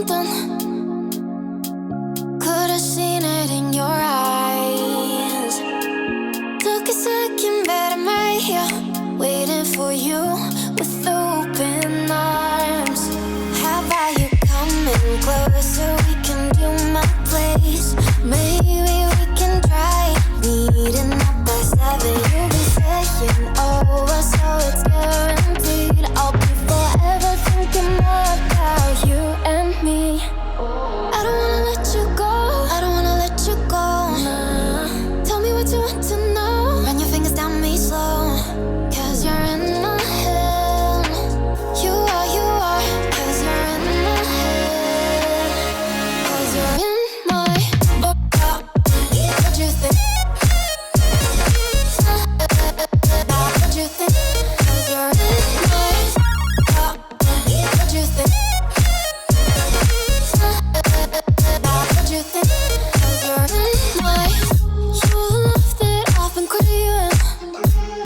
something. Could've seen it in your eyes. Took a second, but I'm right here, waiting for you with open arms. How about you coming closer? We can do my place. Maybe we can try meeting up by 7. You'll be saying over, so it's guaranteed. I'll be forever thinking more about you and me. I don't wanna let you go, I don't wanna let you go. Nah. Tell me what you want to know. Run your fingers down me slow, 'cause you're in my head. You are, 'cause you're in my head. 'Cause you're in my what you think? What you think? 'Cause you're in my what you think?